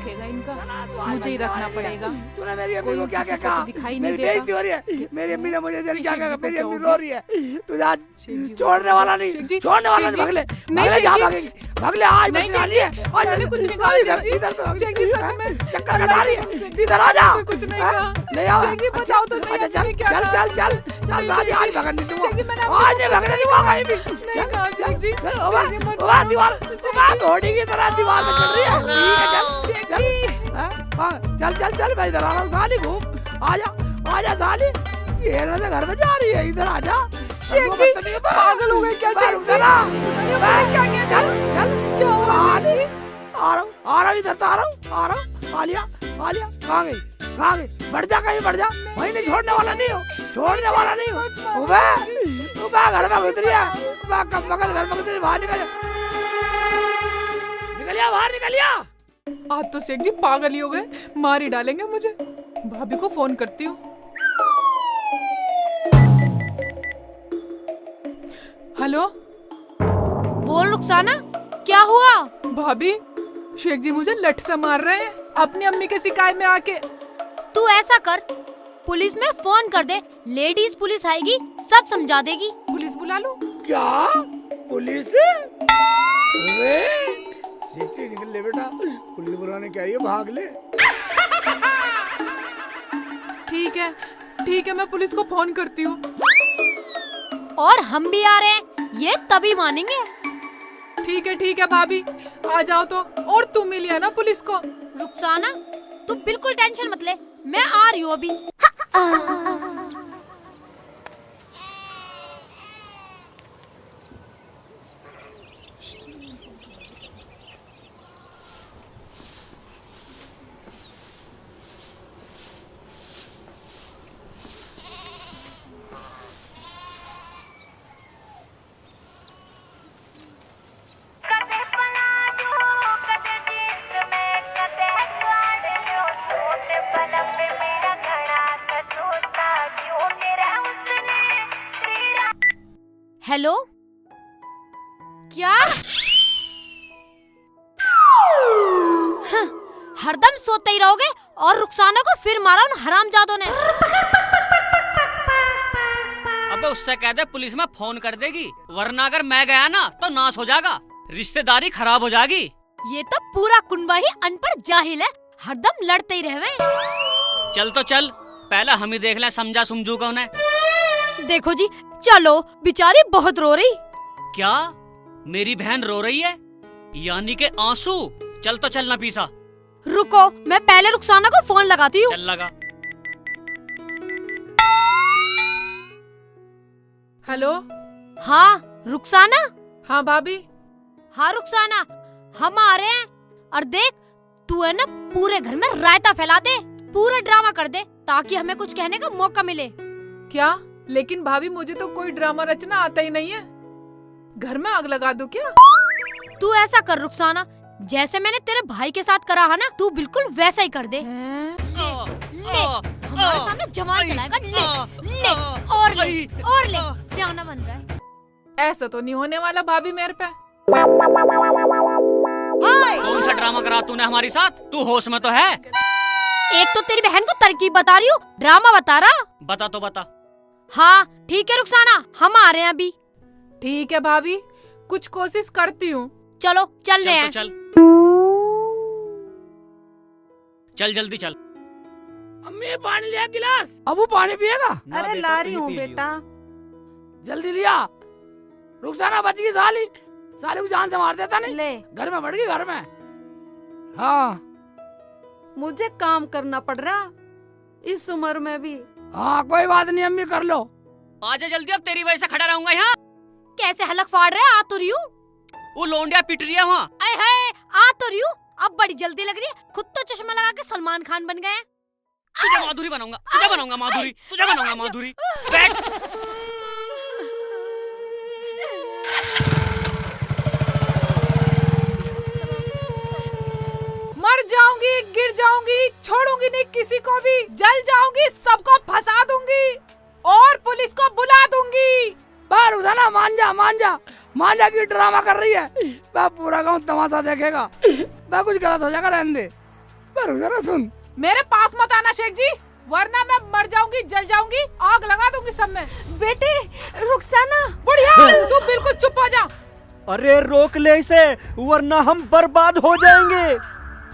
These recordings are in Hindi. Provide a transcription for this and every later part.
रखेगा इनका, मुझे ही रखना पड़ेगा। तूने मेरी अम्मी को कोई क्या किसी क्या को तो कहा? दिखाई मेरी नहीं बेइज्जती देता। हो रही है। मेरी अम्मी ने मुझे क्या शेख कहा? जी को मेरी क्या अम्मी हो रो गया? रही है। तुझे आज शेख जी छोड़ने वाला नहीं, शेख जी, छोड़ने वाला शेख नहीं। जी, भगले नहीं भगले शेख जा जी। भागेगी, भगले आज नहीं बचने वाली है। आज मैंने कुछ नहीं कहा इधर शेख जी। इधर तो शेख जी सच में चक्कर कटा रही है। इधर आ जा। कुछ नहीं हाँ? कहा। नहीं आ शेख जी बताओ तो सही, अच्छा आपने क्या चल कहा? चल चल चल आज आज भगने दूंगा। शेख जी, मैंने आज नहीं भगने दूंगा कहीं भी। नहीं कहा शेख जी। ओबा शेख जी, मत ओबा करो। दीवार शेख ओबा जी। घोड़ी की तरह दीवार पे चल रही है। ठीक है चल शेख चल जी। हाँ, चल चल चल मैं इधर आ रहा हूँ। साली घूम आजा साली। ये ना घर में जा रही है, इधर आजा। शेख जी पागल हो गए क्या शेख जी? क्या किया? चल चल क्या हुआ शेख जी? आ रहा हूँ इधर तो आ रहा हूँ। आलिया कहाँ गई? बढ़ जा कहीं बढ़ जा। वहीं नहीं छोड़ने वाला नहीं हो, छोड़ने वाला नहीं हो। उबे घर में घुस रही है। उबे कम वक्त घर में घुस रही, बाहर निकलिया। आज तो शेख जी पागल ही हो गए, मार ही डालेंगे मुझे। भाभी को फोन करती हूँ। हेलो बोल रुखसाना, क्या हुआ? भाभी, शेख जी मुझे लठ से मार रहे हैं अपनी अम्मी के शिकायत में आके। तू ऐसा कर, पुलिस में फोन कर दे, लेडीज पुलिस आएगी, सब समझा देगी। पुलिस बुला लो। क्या पुलिस? सीखती निकल ले बेटा, पुलिस बुलाने क्या है, भाग ले। ठीक है मैं पुलिस को फोन करती हूँ। और हम भी आ रहे हैं, ये तभी मानेंगे। ठीक है भाभी, आ जाओ तो। और तुम मिली है ना पुलिस को? रुखसाना तू बिल्कुल टेंशन मत ले, मैं आ रही हूँ अभी। हेलो, क्या? हरदम सोते ही रहोगे और रुखसाना को फिर मारा उन हरामजादों ने। अबे उससे कह दे पुलिस में फोन कर देगी, वरना अगर मैं गया ना तो नाश हो जाएगा, रिश्तेदारी खराब हो जाएगी। ये तो पूरा कुनबा ही अनपढ़ जाहिल है, हरदम लड़ते ही रहे। चल तो चल, पहले हम ही देख लें समझा समझू का उन्हें। देखो जी, चलो, बेचारी बहुत रो रही। क्या मेरी बहन रो रही है? यानी के आंसू? चल तो चल नफीसा। रुको, मैं पहले रुखसाना को फोन लगाती हूँ। चल लगा। हेलो। हाँ रुखसाना। हाँ भाभी। हाँ रुखसाना, हम आ रहे हैं। और देख, तू है ना पूरे घर में रायता फैला दे, पूरा ड्रामा कर दे, ताकि हमें कुछ कहने का मौका मिले। क्या? लेकिन भाभी मुझे तो कोई ड्रामा रचना आता ही नहीं है। घर में आग लगा दूं क्या? तू ऐसा कर रुखसाना, जैसे मैंने तेरे भाई के साथ करा है ना, तू बिल्कुल वैसा ही कर दे। ले, हमारे सामने जवान चलाएगा। ले और ले, सियाना बन रहा है। ऐसा तो नहीं होने वाला भाभी मेरे पे। कौन सा ड्रामा करा तूने हमारी साथ? तू होश में तो है? एक तो तेरी बहन को तरकीब बता रही हूँ, ड्रामा बता रहा। बता तो बता। हाँ ठीक है रुखसाना, हम आ रहे हैं अभी। ठीक है भाभी, कुछ कोशिश करती हूँ। चलो चल रहे हैं। चल जल्दी चल। अम्मी पानी लिया गिलास। अबू पानी पिएगा? अरे ला रही हूँ बेटा। जल्दी लिया। रुखसाना बच गई साली को जान से मार देता नहीं। ले, घर में बढ़ गई घर में। हाँ मुझे काम करना पड़ रहा इस उम्र में भी। हाँ कोई बात नहीं अम्मी, कर लो। आजा जल्दी, अब तेरी वजह से खड़ा रहूंगा यहाँ। कैसे हलक फाड़ रहे हैं? आ तो रही हूँ। वो लोंडिया पिट रही है वहाँ। आए हाय, आ तो रही हूँ। अब बड़ी जल्दी लग रही है, खुद तो चश्मा लगा के सलमान खान बन गए। तुझे माधुरी बनाऊंगा, तुझे बनाऊंगा माधुरी। बैठ। मर जाऊंगी, गिर जाऊंगी, छोड़ूंगी नहीं किसी को भी, जल जाऊंगी, सबको फंसा दूंगी और पुलिस को बुला दूंगी। रुखसाना मान जा की ड्रामा कर रही है। मैं पूरा गाँव तमाशा देखेगा। मैं कुछ गलत हो जाएगा, रहने दे। रुखसाना सुन, मेरे पास मत आना शेख जी, वरना मैं मर जाऊंगी, जल जाऊंगी, आग लगा दूंगी सब में। बेटे रुखसाना। बुढ़िया तू बिल्कुल चुप हो जा। अरे रोक ले इसे, वरना हम बर्बाद हो जाएंगे।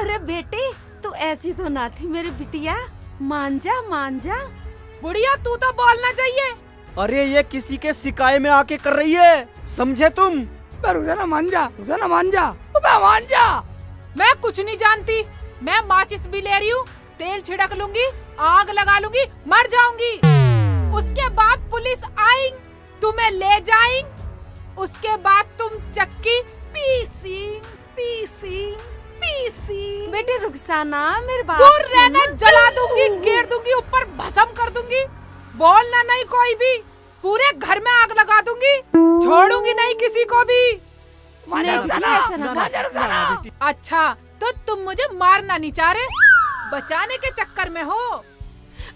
अरे बेटे तू ऐसी तो ना थी मेरी बिटिया, मान जा मान जा। बुढ़िया तू तो बोलना चाहिए। अरे ये किसी के शिकायत में आके कर रही है, समझे तुम? रुखसाना मान जा, रुखसाना मान जा, मान जा। मैं कुछ नहीं जानती, मैं माचिस भी ले रही हूँ, तेल छिड़क लूंगी, आग लगा लूंगी, मर जाऊंगी। उसके बाद पुलिस आएंगी, तुम्हें ले जाएंगी, उसके बाद तुम चक्की पीसी पीसी पीसी। बेटे रुखसाना मेरी बात दूर सुन। रहना, जला दूंगी, गिर दूंगी, ऊपर भस्म कर दूंगी, बोलना नहीं कोई भी, पूरे घर में आग लगा दूंगी, छोड़ूंगी नहीं किसी को भी। अच्छा तो तुम मुझे मारना नहीं चाह रहे, बचाने के चक्कर में हो।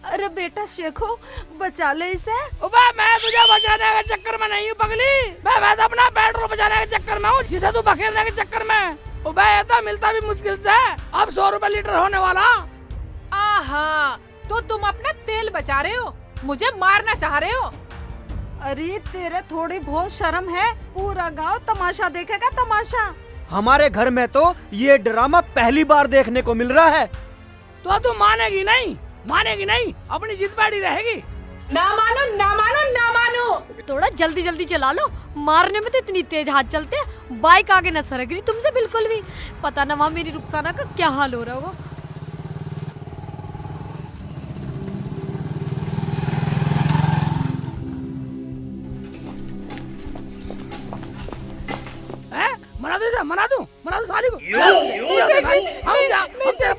अरे बेटा शेखो बचा ले इसे। मैं तुझे बचाने के चक्कर में नहीं हूँ पगली, मैं तो अपना पेट्रोल बचाने के चक्कर में हूँ, जिसे तू बखेरने के चक्कर में। ये तो मिलता भी मुश्किल से, अब 100 रुपए लीटर होने वाला। आहा, तो तुम अपना तेल बचा रहे हो, मुझे मारना चाह रहे हो। अरे तेरे थोड़ी बहुत शर्म है, पूरा गांव तमाशा देखेगा तमाशा। हमारे घर में तो ये ड्रामा पहली बार देखने को मिल रहा है। तो तू मानेगी नहीं, मानेगी नहीं, अपनी जिद बैठी रहेगी। ना मानो ना मानो ना मानो। थोड़ा जल्दी जल्दी चला लो, मारने में तो इतनी तेज हाथ चलते हैं, बाइक आगे न सरक रही तुमसे बिल्कुल भी। पता ना वहाँ मेरी रुखसाना का क्या हाल हो रहा होगा। मना दूं साली को।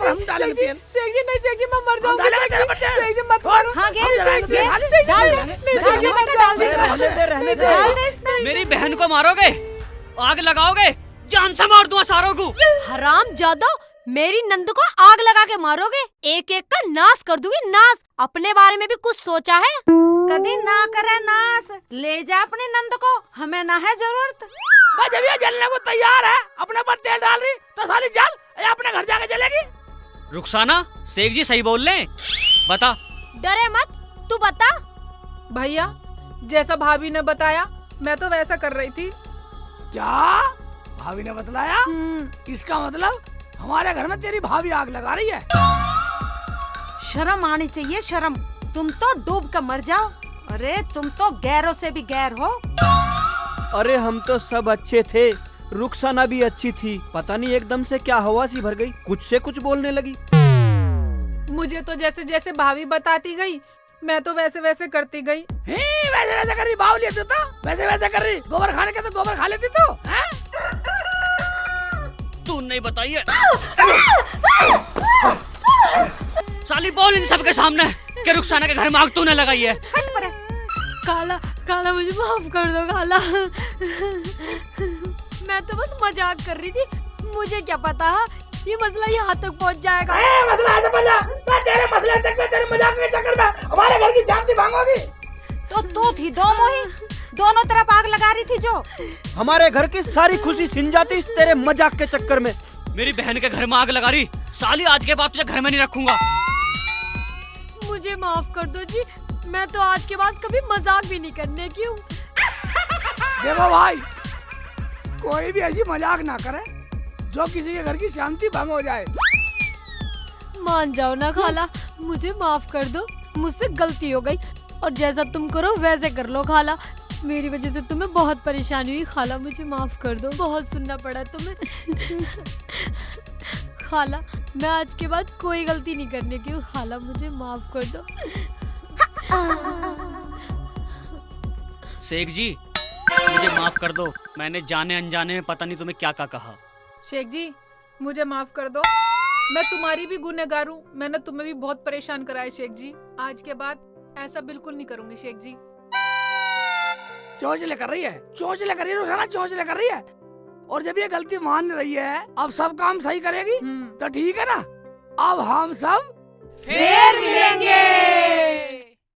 हम डालेंगे तेल। शेख जी नहीं, शेख जी मैं मर जाऊंगी। शेख जी मत हाँ डाल दे मेरी बहन को मारोगे, आग लगाओगे, जान से मार दूंगा सारों को। हराम जादो, मेरी नंद को आग लगा के मारोगे, एक एक का नाश कर दूंगी नाश। अपने बारे में भी कुछ सोचा है? कभी ना करे नाश, ले जा अपनी नंद को, हमें ना है जरूरत। जब ये जलने को तैयार है, अपने पर तेल डाल रही तो साली जल, या अपने घर जाके जलेगी। रुखसाना, शेख जी सही बोल रहे हैं, बता। डरे मत, तू बता। भैया जैसा भाभी ने बताया मैं तो वैसा कर रही थी। क्या भाभी ने बतलाया? इसका मतलब हमारे घर में तेरी भाभी आग लगा रही है। शर्म आनी चाहिए शर्म, तुम तो डूब कर मर जाओ। अरे तुम तो गैरों से भी गैर हो। अरे हम तो सब अच्छे थे, रुखसाना भी अच्छी थी, पता नहीं एकदम से क्या हवा सी भर गई, कुछ से कुछ बोलने लगी। मुझे तो जैसे जैसे भाभी बताती गई मैं तो वैसे वैसे करती गई। वैसे वैसे कर रही बावली है तो, वैसे वैसे कर रही, गोबर खाने के तो गोबर खा लेती तो। तू नहीं बताइए साली, बोल इन सबके सामने कि रुखसाना के घर में आग तूने लगाई है। काला काला मुझे माफ कर दो काला, मैं तो बस मजाक कर रही थी, मुझे क्या पता है ये मसला यहाँ तक पहुँच जाएगा। मसला है तो तेरे मसले तक में, तेरे मजाक के चक्कर में हमारे घर की शांति भंगोगी। तो तू थी दो मोही, दोनों तरफ आग लगा रही थी जो। हमारे घर की सारी खुशी छिन जाती इस तेरे मजाक के चक्कर में। मेरी बहन के घर में आग लगा रही, साली आज के बाद तुझे घर में नहीं रखूंगा। मुझे माफ कर दो जी, मैं तो आज के बाद कभी मजाक भी नहीं करने की हूँ। देखो भाई, कोई भी ऐसी मजाक ना करे जो किसी के घर की शांति भंग हो जाए। मान जाओ ना खाला, मुझे माफ कर दो, मुझसे गलती हो गई, और जैसा तुम करो वैसे कर लो खाला। मेरी वजह से तुम्हें बहुत परेशानी हुई खाला, मुझे माफ कर दो, बहुत सुनना पड़ा तुम्हें। खाला मैं आज के बाद कोई गलती नहीं करने की हूँ खाला, मुझे माफ कर दो। शेख जी मुझे माफ कर दो, मैंने जाने अनजाने में पता नहीं तुम्हें क्या क्या कहा। शेख जी मुझे माफ कर दो, मैं तुम्हारी भी गुनहगार हूँ, मैंने तुम्हें भी बहुत परेशान कराया शेख जी। आज के बाद ऐसा बिल्कुल नहीं करूंगी शेख जी। चोंचले कर रही है, चोंचले कर रही है रुखसाना, चोंचले कर रही है। और जब ये गलती मान रही है, अब सब काम सही करेगी तो ठीक है ना। अब हम सब